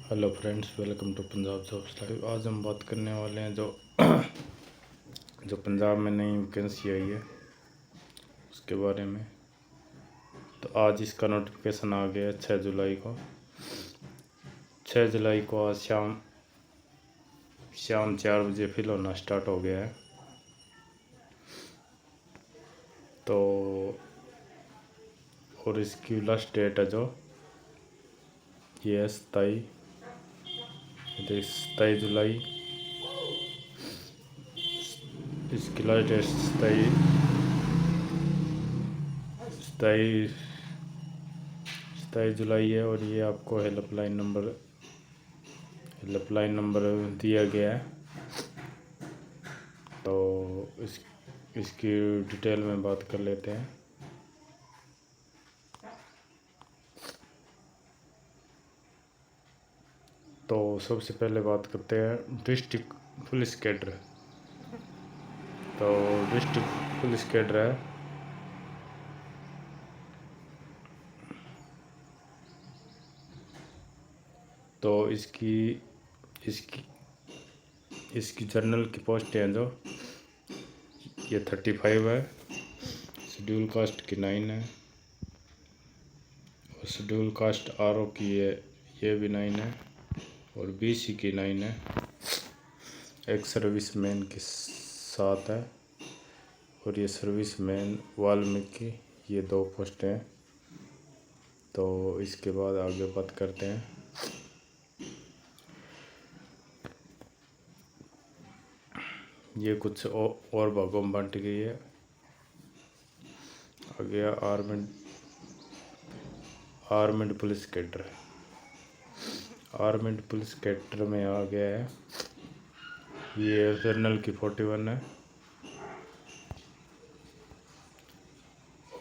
Hello friends, welcome to Punjab jobs live. आज हम बात करने वाले हैं जो पंजाब में नई वैकेंसी आई है उसके बारे में। तो आज इसका नोटिफिकेशन आ गया 6 जुलाई को। 6 जुलाई को आज शाम 4 बजे फिल होना स्टार्ट हो गया है। तो और इसकी लास्ट डेट है जो ये है 27 जुलाई। इसकी लास्ट डेट 27 जुलाई है। और ये आपको हेल्पलाइन नंबर दिया गया है। तो इसकी डिटेल में बात कर लेते हैं। तो सबसे पहले बात करते हैं डिस्ट्रिक्ट पुलिस कैडर। तो डिस्ट्रिक्ट पुलिस कैडर है तो इसकी जनरल की पोस्ट है जो ये 35 है। शेड्यूल कास्ट की 9 है और शेड्यूल कास्ट आरओ की ये भी 9 है और बीसी की 9 है। एक सर्विसमैन की 7 है और ये सर्विसमैन वाल्मीकि, ये 2 पोस्ट हैं। तो इसके बाद आगे बात करते हैं। ये कुछ और भागों में बांटी गई है। आ गया armed police cadre. Armed police cadre में आ गया है ये जनरल की 41 है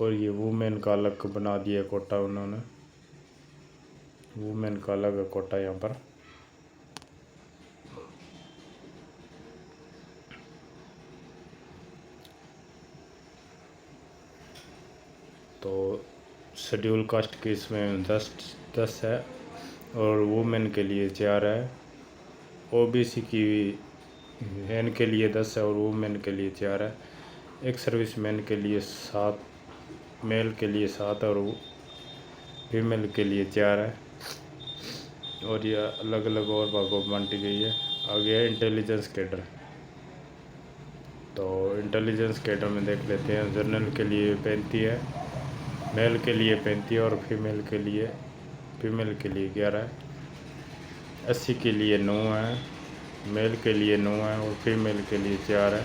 और ये वुमेन का अलग बना दिया कोटा। उन्होंने वुमेन का अलग है कोटा यहाँ पर। तो शेड्यूल कास्ट की इसमें 10 है और वुमेन के लिए 4 है। ओबीसी की मैन के लिए 10 है और वुमेन के लिए 4 है। एक सर्विसमैन के लिए 7, मेल के लिए 7 और फीमेल के लिए 4 है। और ये अलग अलग और भागों में बांटी गई है। आगे है इंटेलिजेंस कैडर। तो इंटेलिजेंस कैडर में देख लेते हैं। जनरल के लिए 35 है, मेल के लिए 35 और फीमेल के लिए 11 है। एससी के लिए 9 है, मेल के लिए 9 है और फीमेल के लिए 4 है।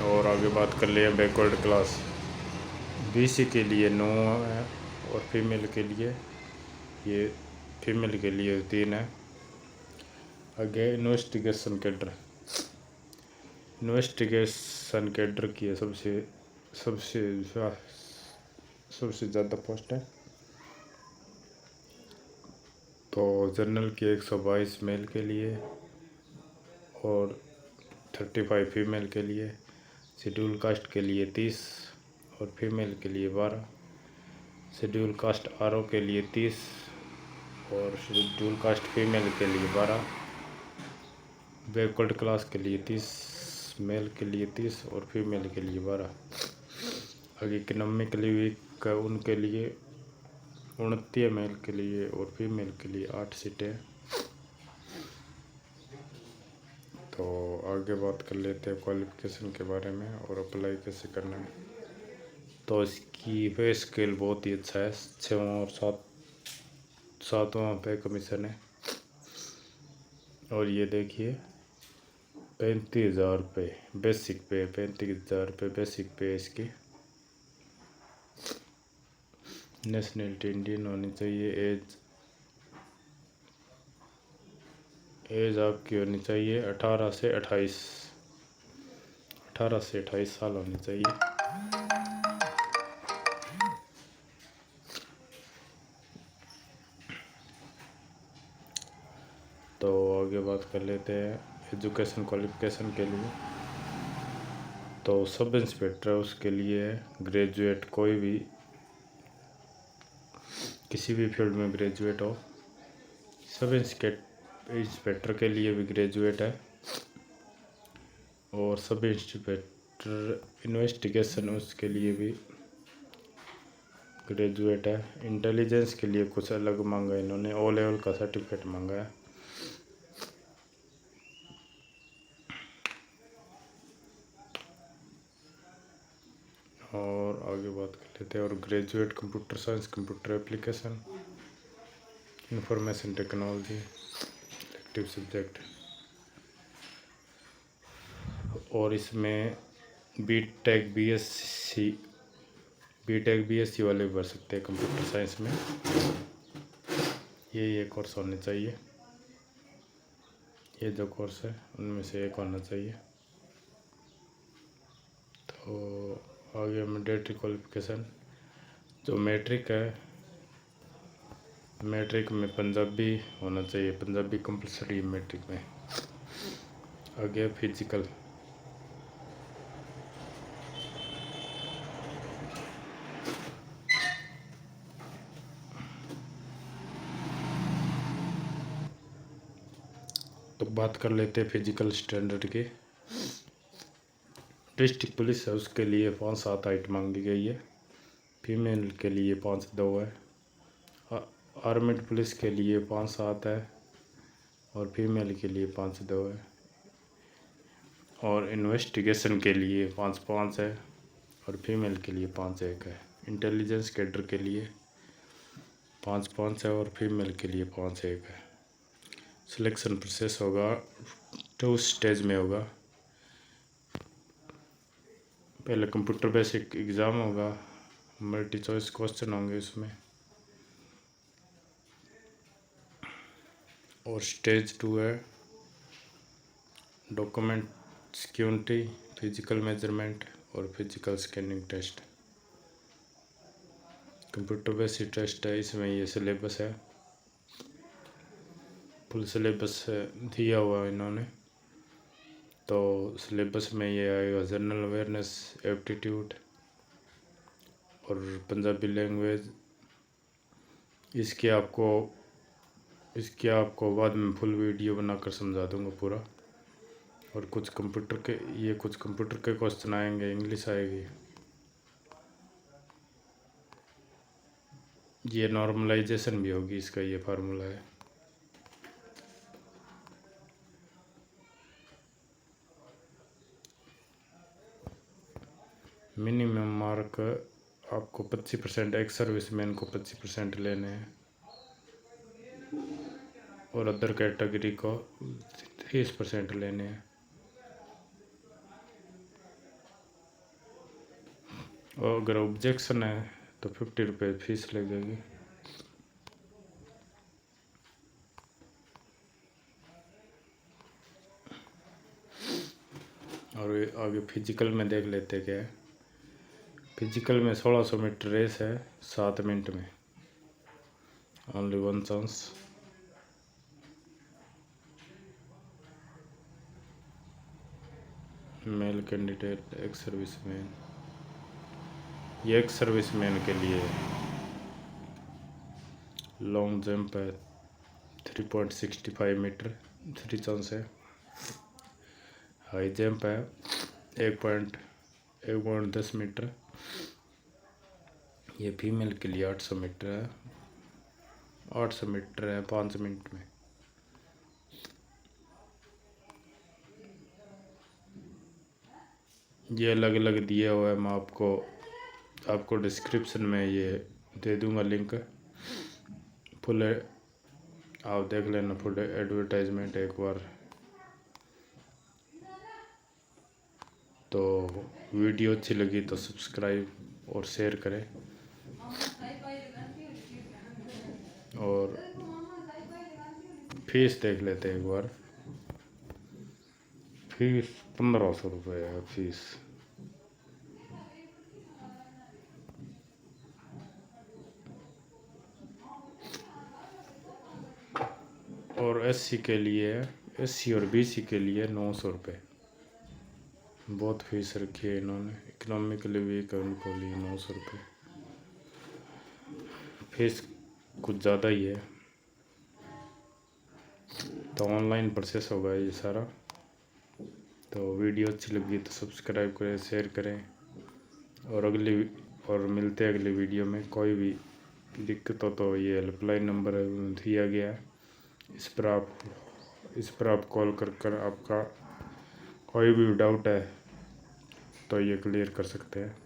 और आगे बात कर लिया बैकवर्ड क्लास। बीसी के लिए 9 है और फीमेल के लिए 3 है। आगे इन्वेस्टिगेशन कैडर की है सबसे ज़्यादा पोस्ट है। तो जनरल की 122 मेल के लिए और 35 फीमेल के लिए। शेड्यूल कास्ट के लिए 30 और फीमेल के लिए 12। शेड्यूल कास्ट आरओ के लिए 30 और शेड्यूल कास्ट फीमेल के लिए 12। बैकवर्ड क्लास के लिए 30, मेल के लिए 30 और फीमेल के लिए 12। आगे इकोनॉमिकली वीक उनके लिए 29, मेल के लिए और फीमेल के लिए 8 सीटें। तो आगे बात कर लेते हैं क्वालिफिकेशन के बारे में और अप्लाई कैसे करना है। तो इसकी पे स्केल बहुत ही अच्छा है। 6वां और 7वां पे कमीशन है। और ये देखिए 35,000 रुपये बेसिक पे, 35,000 रुपये बेसिक पे इसकी। नेशनलिटी इंडियन होनी चाहिए। एज आपकी होनी चाहिए 18 से 28 साल होनी चाहिए। तो आगे बात कर लेते हैं एजुकेशन क्वालिफिकेशन के लिए। तो सब इंस्पेक्टर उसके लिए ग्रेजुएट, कोई भी किसी भी फील्ड में ग्रेजुएट हो सब इंस्पेक्टर के लिए भी ग्रेजुएट है, और सब इंस्पेक्टर इन्वेस्टिगेशन उसके लिए भी ग्रेजुएट है। इंटेलिजेंस के लिए कुछ अलग मांगा इन्होंने, ओ लेवल का सर्टिफिकेट मांगा है। और आगे बात कर लेते हैं। और graduate computer science, computer application, information technology elective subject. और इसमें बीटेक बीएससी वाले भर सकते हैं कंप्यूटर साइंस में। ये कोर्स होने चाहिए, ये जो कोर्स है उनमें से एक होना चाहिए। तो आगे मैंडेटरी क्वालिफिकेशन, जो मैट्रिक है, मैट्रिक में पंजाबी होना चाहिए, पंजाबी कंपलसरी मैट्रिक में। आगे फिजिकल, तो बात कर लेते हैं फिजिकल स्टैंडर्ड की। डिस्ट्रिक्ट पुलिस है, उसके लिए 5-7 हाइट मांगी गई है। फीमेल के लिए 5-2 है। आर्मेड पुलिस के लिए 5-7 है, और फीमेल के लिए 5-2 है। और इन्वेस्टिगेशन के लिए 5-5 है, और फीमेल के लिए 5-1 है। इंटेलिजेंस कैडर के लिए 5-5 है, और फीमेल के लिए 5-1 है। सिलेक्शन प्रोसेस होगा 2 स्टेज में होगा। पहले कंप्यूटर बेसिक एग्ज़ाम होगा, मल्टी चॉइस क्वेश्चन होंगे इसमें। और स्टेज 2 है डॉक्यूमेंट सिक्योरिटी, फिजिकल मेजरमेंट और physical scanning test. Computer basic test है, इसमें ये सिलेबस है, फुल सिलेबस दिया हुआ इन्होंने। तो सिलेबस में ये आएगा जनरल अवेयरनेस, एप्टीट्यूड और पंजाबी लैंग्वेज। इसके आपको बाद में फुल वीडियो बनाकर समझा दूंगा पूरा। और कुछ कंप्यूटर के क्वेश्चन आएंगे, इंग्लिश आएगी। ये नॉर्मलाइजेशन भी होगी, इसका ये फार्मूला है। मिनिमम मार्क आपको 25%, एक सर्विसमैन को 25% लेने हैं, और अदर कैटेगरी को 30% लेने हैं। और अगर ऑब्जेक्शन है तो 50 रुपये फीस लगेगी। और आगे फिजिकल में देख लेते क्या है। फिजिकल में 1600 मीटर रेस है 7 मिनट में, ओनली 1 चांस। मेल कैंडिडेट, एक सर्विसमैन, ये एक सर्विसमैन के लिए। लॉन्ग जंप है 3.65 मीटर, 3 चांस है। हाई जंप है 1.10 मीटर, ये फीमेल के लिए 800 मीटर है, 800 मीटर है 5 मिनट में। ये अलग अलग दिया हुआ है, मैं आपको डिस्क्रिप्शन में ये दे दूंगा लिंक, फुल आप देख लेना, फुल एडवर्टाइजमेंट एक बार। तो वीडियो अच्छी लगी तो सब्सक्राइब और शेयर करें। और फीस देख लेते हैं एक बार। फीस 1500 रुपये है फीस। और एससी और बीसी के लिए 900 रुपये। बहुत फीस रखी है इन्होंने, इकोनॉमिकली वीक है उनको लिए 900 रुपये फीस, कुछ ज़्यादा ही है। तो ऑनलाइन प्रोसेस होगा ये सारा। तो वीडियो अच्छी लगी तो सब्सक्राइब करें, शेयर करें, और मिलते हैं अगली वीडियो में। कोई भी दिक्कत हो तो ये हेल्पलाइन नंबर दिया गया है, इस पर आप कॉल कर आपका कोई भी डाउट है तो ये क्लियर कर सकते हैं।